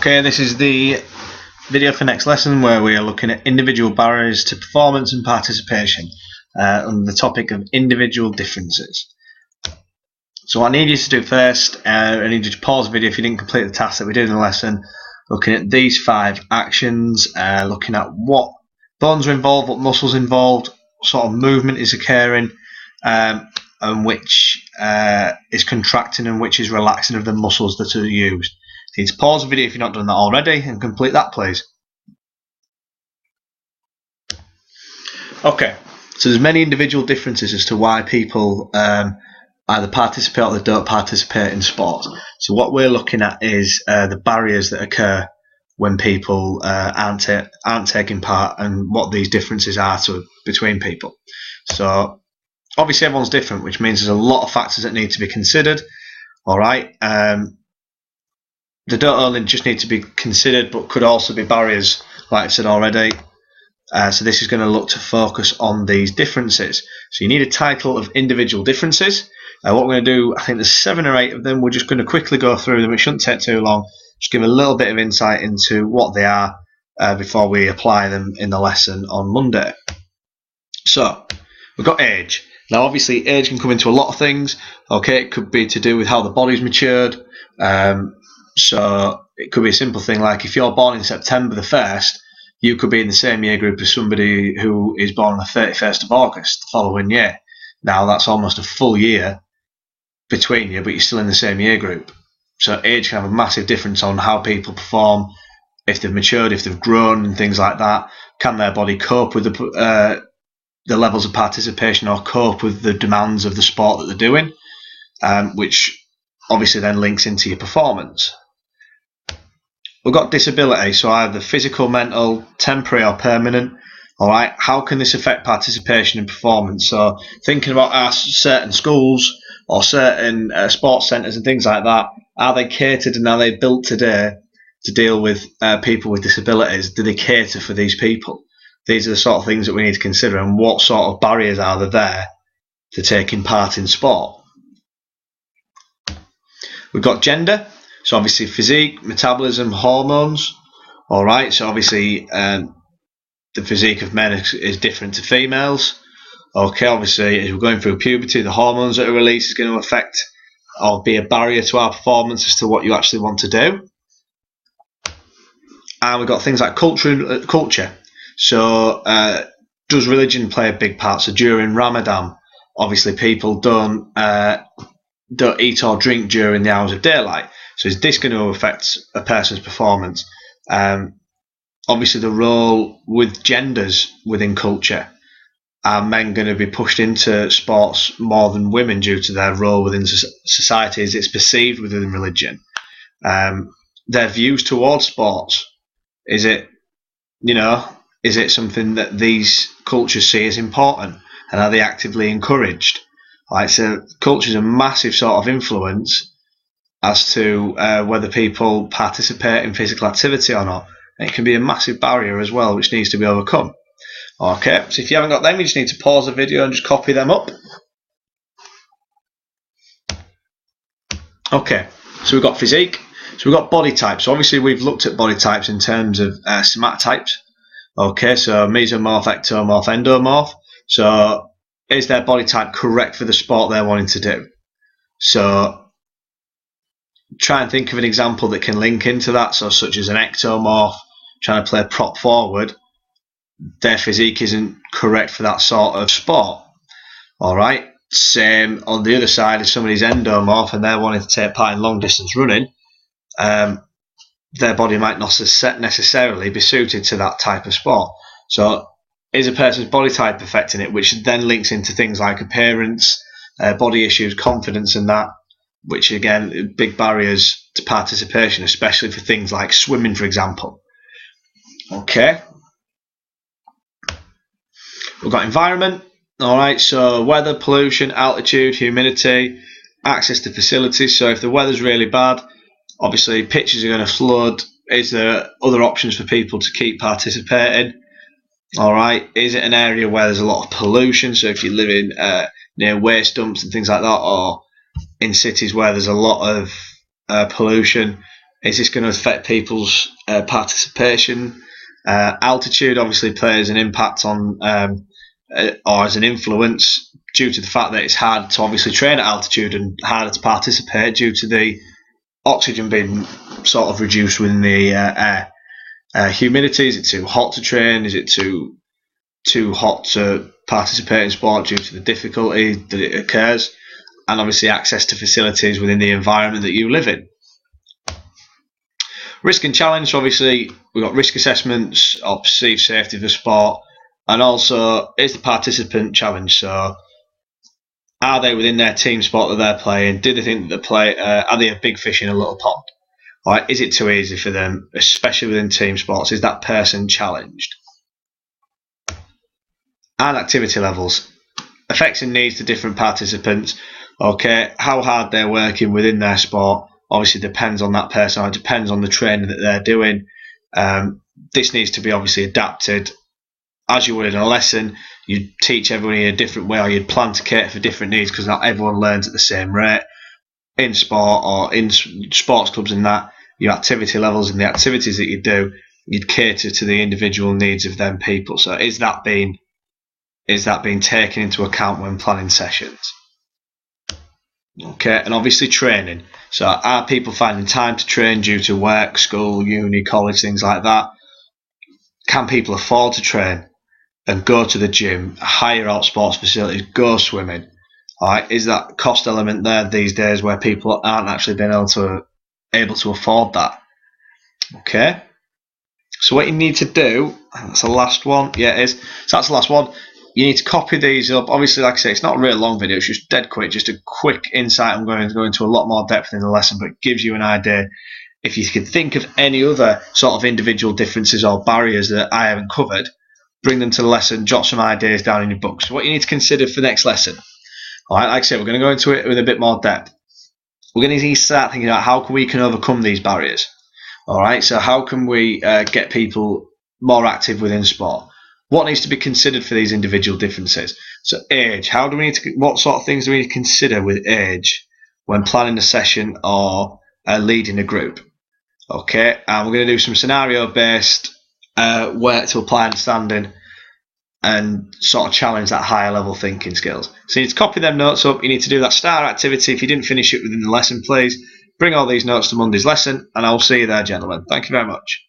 Okay, this is the video for next lesson where we are looking at individual barriers to performance and participation under the topic of individual differences. So what I need you to do first, I need you to pause the video if you didn't complete the task that we did in the lesson, looking at these 5 actions, looking at what bones are involved, what muscles are involved, what sort of movement is occurring, and which is contracting and which is relaxing of the muscles that are used. You need to pause the video if you've not done that already and complete that, please. Okay, so there's many individual differences as to why people either participate or they don't participate in sport. So what we're looking at is the barriers that occur when people aren't taking part, and what these differences are between people. So obviously everyone's different, which means there's a lot of factors that need to be considered. All right. They don't only just need to be considered, but could also be barriers, like I said already. So this is going to look to focus on these differences. So you need a title of individual differences. What we're going to do, I think there's 7 or 8 of them. We're just going to quickly go through them. It shouldn't take too long. Just give a little bit of insight into what they are before we apply them in the lesson on Monday. So we've got age. Now obviously age can come into a lot of things. Okay, it could be to do with how the body's matured. So it could be a simple thing like if you're born in September the 1st, you could be in the same year group as somebody who is born on the 31st of August the following year. Now that's almost a full year between you, but you're still in the same year group. So age can have a massive difference on how people perform, if they've matured, if they've grown and things like that. Can their body cope with the levels of participation or cope with the demands of the sport that they're doing, which obviously then links into your performance. We've got disability, so either physical, mental, temporary or permanent. All right, how can this affect participation and performance? So thinking about certain schools or certain sports centres and things like that, are they catered and are they built today to deal with people with disabilities? Do they cater for these people? These are the sort of things that we need to consider, and what sort of barriers are there to taking part in sport. We've got gender. So obviously physique, metabolism, hormones. All right. So obviously the physique of men is different to females. Okay. Obviously, as we're going through puberty, the hormones that are released is going to affect or be a barrier to our performance as to what you actually want to do. And we've got things like culture. So does religion play a big part? So during Ramadan, obviously people don't eat or drink during the hours of daylight. So is this going to affect a person's performance? Obviously the role with genders within culture. Are men going to be pushed into sports more than women due to their role within society as it's perceived within religion? Their views towards sports. Is it something that these cultures see as important? And are they actively encouraged? Right, so culture is a massive sort of influence as to whether people participate in physical activity or not. And it can be a massive barrier as well, which needs to be overcome. Okay, so if you haven't got them, you just need to pause the video and just copy them up. Okay, so we've got physique. So we've got body types. So obviously we've looked at body types in terms of somatotypes. Okay, so mesomorph, ectomorph, endomorph. So is their body type correct for the sport they're wanting to do? So try and think of an example that can link into that. So such as an ectomorph trying to play prop forward, their physique isn't correct for that sort of sport. All right. Same on the other side, if somebody's endomorph and they're wanting to take part in long distance running, their body might not necessarily be suited to that type of sport. So is a person's body type affecting it, which then links into things like appearance, body issues, confidence and that, which again, big barriers to participation, especially for things like swimming, for example. Okay. We've got environment. All right, so weather, pollution, altitude, humidity, access to facilities. So if the weather's really bad, obviously pitches are going to flood. Is there other options for people to keep participating? All right, is it an area where there's a lot of pollution? So if you live in near waste dumps and things like that, or in cities where there's a lot of pollution, Is this going to affect people's participation? Altitude obviously plays an impact on, or as an influence, due to the fact that it's hard to obviously train at altitude and harder to participate due to the oxygen being sort of reduced within the air. Humidity, is it too hot to train? Is it too hot to participate in sport due to the difficulty that it occurs? And obviously access to facilities within the environment that you live in. Risk and challenge, obviously we've got risk assessments or perceived safety of the sport, and also is the participant challenged. So are they within their team sport that they're playing? Do they think that are they a big fish in a little pond? Or is it too easy for them, especially within team sports? Is that person challenged? And activity levels. Effects and needs to different participants. Okay, how hard they're working within their sport obviously depends on that person, or it depends on the training that they're doing. This needs to be obviously adapted as you would in a lesson. You'd teach everyone in a different way, or you'd plan to cater for different needs, because not everyone learns at the same rate. In sport or in sports clubs and that, your activity levels and the activities that you do, you'd cater to the individual needs of them people. So is that being taken into account when planning sessions? Okay, and obviously training. So are people finding time to train due to work, school, uni, college, things like that? Can people afford to train and go to the gym, hire out sports facilities, go swimming? All right, is that cost element there these days where people aren't actually being able to afford that? Okay. So what you need to do, that's the last one. Yeah, it is. So that's the last one. You need to copy these up. Obviously, like I say, it's not a really long video. It's just dead quick, just a quick insight. I'm going to go into a lot more depth in the lesson, but it gives you an idea. If you could think of any other sort of individual differences or barriers that I haven't covered, bring them to the lesson, jot some ideas down in your book. So what you need to consider for the next lesson. All right, like I said, we're going to go into it with a bit more depth. We're going to need to start thinking about how we can overcome these barriers. All right, so how can we get people more active within sport? What needs to be considered for these individual differences? So age, what sort of things do we need to consider with age when planning a session or leading a group? Okay, and we're going to do some scenario-based work to apply understanding and sort of challenge that higher level thinking skills. So you need to copy them notes up. You need to do that STAR activity. If you didn't finish it within the lesson, please bring all these notes to Monday's lesson, and I'll see you there, gentlemen. Thank you very much.